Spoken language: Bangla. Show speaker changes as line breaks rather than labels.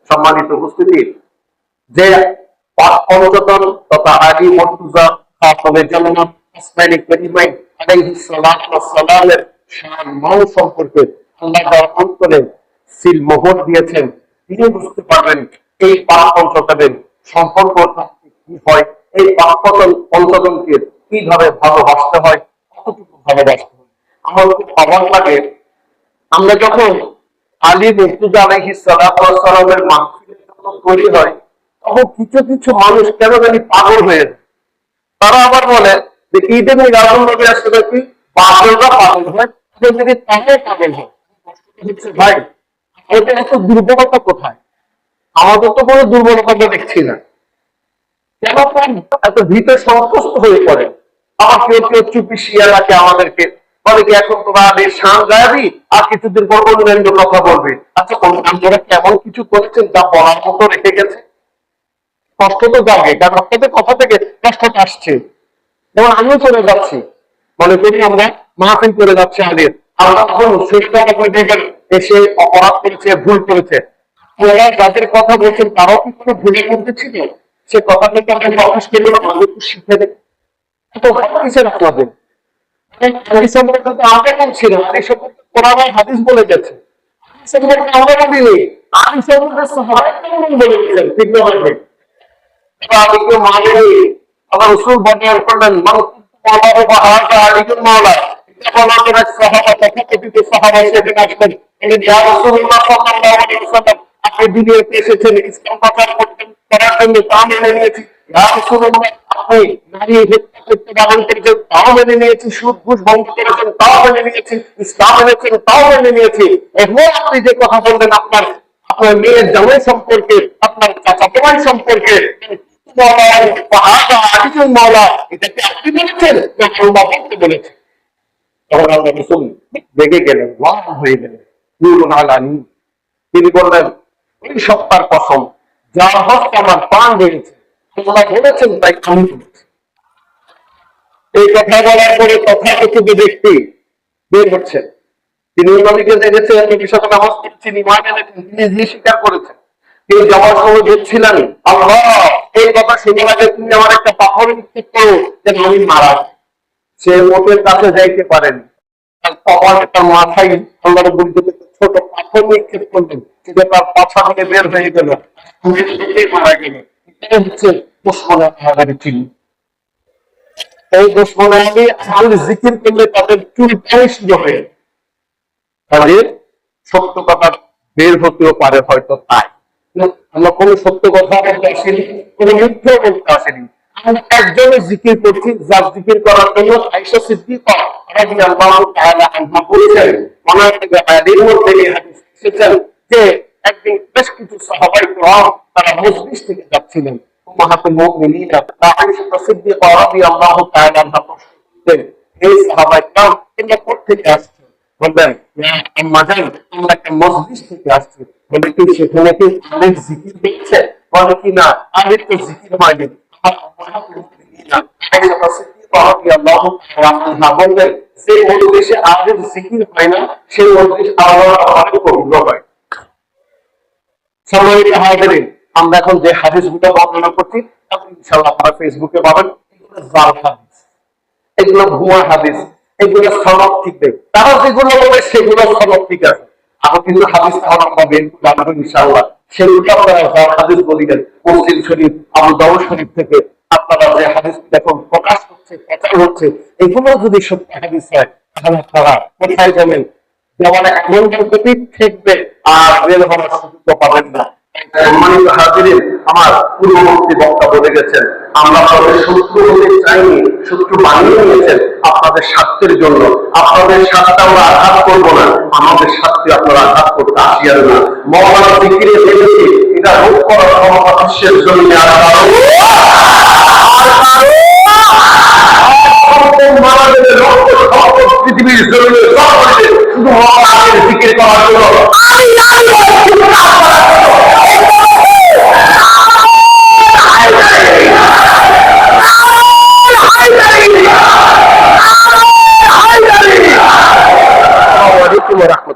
সম্মানিত উপস্থিতি, যে পঞ্চতন তথা আদি মুর্তজা খাতমে জান্নাত আসমানি কারিমাইন আলাইহিস সালাতু ওয়াস সালামের শান মান সম্পর্কে আল্লাহ তাআলা অন্তরে সিল মোহর দিয়েছেন। তিনি বুঝতে পারবেন এই পাঁচ পঞ্চতনের সম্পর্ক কি হয়, এই পাঁচ পঞ্চতনকে কিভাবে ভালোবাসতে হয়, কতটুকু ভালোবাসতে হয়। আমার খুব অবাক লাগে, আমরা যখন আলী মুর্তজা আলাইহিস সালাতু ওয়াস সালামের মাহফিলের জন্য তৈরি হয়, তখন কিছু কিছু মানুষ কেন জানি পাগল হয়ে যায়। তারা আবার বলে যে ঈদে মিলাদুন নবী আসলে কি পাগলরা পাগল হয়, যদি তারাই পাগল হয়। ভাই, এটা এত দুর্বলতা কোথায়? আমাদের তো কোনো দুর্বলতা দেখছি না, কেন এত ভিতরে সন্তুষ্ট হয়ে পড়ে। আবার কেউ কেউ চুপি শিয়া রাখে আমাদেরকে, বলে কি এখন তোরা শান গায়াবি, আর কিছুদিন পর অন্যান্য কথা বলবে। আচ্ছা, আপনারা কেমন কিছু করেছেন যা বলার মতো রেখে গেছে? কষ্ট তো জাগে, কারণ আপনাদের কথা থেকে কষ্টটা আসছে। যেমন আমিও চলে যাচ্ছি, মনে করি আমরা মাহফিল করে যাচ্ছি আলীর, আমরা দেখবেন এসে অপরাধ করেছে, ভুল করেছে, ওরা যাদের কথা বলছেন তারাও কি কোনো ভুলের মধ্যে ছিল? সে কথা থেকে আমাদের প্রকাশ করলে আমাদের একটু শিখে দেয়। এত ভালো কিসের আপনাদের এই সম্পর্কে তো আমরা কেমন ছিলাম, এই সম্পর্কে কোরআন হাদিস বলে গেছে, সম্পর্কে আমরা বলিনি, আমি সম্পর্কে সবাই কেমন বলে গেছেন, ঠিক না? আবার রসুল বর্ণনা করলেন আপনি দুনিয়াতে এসেছেন ইসলাম প্রচার করার জন্য, তা মেনে নিয়েছি। আপনি নারী হত্যা করতে বারণ করেছেন, তাও মেনে নিয়েছি। সুদ ঘুষ বন্ধ করেছেন, তাও মেনে নিয়েছি। ইসলাম এনেছেন, তাও মেনে নিয়েছি। এখন আপনি যে কথা বললেন আপনার আপনার মেয়ের জামাই সম্পর্কে, আপনার চাচাতো ভাই সম্পর্কে, আপনি বলেছেন বলেছেন, তখন আল্লাহ রাসূল রেগে গেলেন, হয়ে গেলেন। তিনি বললেন, ওই সত্তার কসম যার হস্তে আমার প্রাণ রয়েছে, তোমরা বলেছেন তাই আমি বলেছি। এই কথা বলার পরে তথাকথিত ব্যক্তি বের হচ্ছেন। তিনি নবীকে দেখেছেন, নবীর সাথে নামাজ পড়ছেন, ঈমান এনেছেন, তিনি নিজে স্বীকার করেছেন। তিনি যাওয়ার সময় বলছিলেন, আল্লাহ এই কথা শুনে আগে তুমি আমার একটা পাথর নিক্ষেপ করো যেন আমি মারা যাই। সে মোটের কাছে যাইতে পারেন, তখন একটা মাথায় আল্লাহ রাব্বুল ছোট পাথর নিক্ষেপ করলেন, সেটা তার পাছা থেকে বের হয়ে গেল, মারা গেল। এটা হচ্ছে দুশমনের আহারে চিহ্ন। এই দুশমনে আমি আল্লাহর জিকির করলে তাদের চুল শুরু হয়ে তাদের সত্য কথা বের হতেও পারে, হয়তো তাই আমরা কোনো সত্য কথা বলতে আসিনি, কোনো মিথ্যে বলতে আসিনি। আমরা একজনের জিকির করছি, যার জিকির করার জন্য আয়েশা সিদ্দিকা রাদিয়াল্লাহু তাআলা আনহা বলেছেন, ওনার থেকে হাদিসের মধ্যে এসেছেন যে একদিন বেশ কিছু সাহাবায়ে কেরাম তারা মজলিস থেকে যাচ্ছিলেন। উম্মাহাতুল মুমিনিন আয়েশা সিদ্দিকা রাদিয়াল্লাহু তাআলা আনহা প্রশ্ন করলেন, এই সাহাবায়ে কেরাম তোমরা কোথা থেকে আসছো? বললেন, আম্মা জান আমরা একটা মজলিস থেকে আসছি। বলে কি সেখানে কি আলের জিকির হচ্ছে? বলে কি না, আলের তো জিকির হয়নি। বললেন, যে মজলিসে আলের জিকির হয় না, সেই মজলিস আল্লাহর পবিত্র হয়। সম্মানিত হাজিরিন, আমরা এখন যে হাদিসগুলো বর্ণনা করছি ইনশাআল্লাহ আপনারা ফেসবুকে পাবেন। এগুলো জাল হাদিস, এগুলো ভুয়া হাদিস, এগুলো সনদ ঠিক নেই। তারা যেগুলো বলে সেগুলো সনদ ঠিক আছে, আরো কিন্তু হাদিস তাহলে আমরা বের জানবো ইনশাআল্লাহ। সেগুলো আপনারা জাল হাদিস বলিলেন, মুসলিম শরীফ, আবু দাউদ শরীফ থেকে আপনারা যে হাদিস এখন প্রকাশ হচ্ছে, প্রচার হচ্ছে, এগুলো যদি সত্য হাদিস হয় তাহলে আপনারা কোথায় যাবেন? যেমন এমন পদ্ধতি থাকবে আর বের হওয়ার সুযোগ পাবেন না। সম্মানিত হাজিরিন, আমার পূর্ববর্তী বক্তা বলে গেছেন, আমরা আপনাদের শত্রু হতে চাইনি, শত্রু বানিয়ে নিয়েছেন আপনাদের স্বার্থের জন্য। আপনাদের স্বার্থে আমরা আঘাত করবো না, আমাদের স্বার্থে আপনারা আঘাত করতে আসিয়ার না। মওলানা জিকিরে বলেছি, এটা রোধ করার ক্ষমতা বিশ্বের জন্য আর পৃথিবীর জমিনে শুধু মওলানার জিকির করার জন্য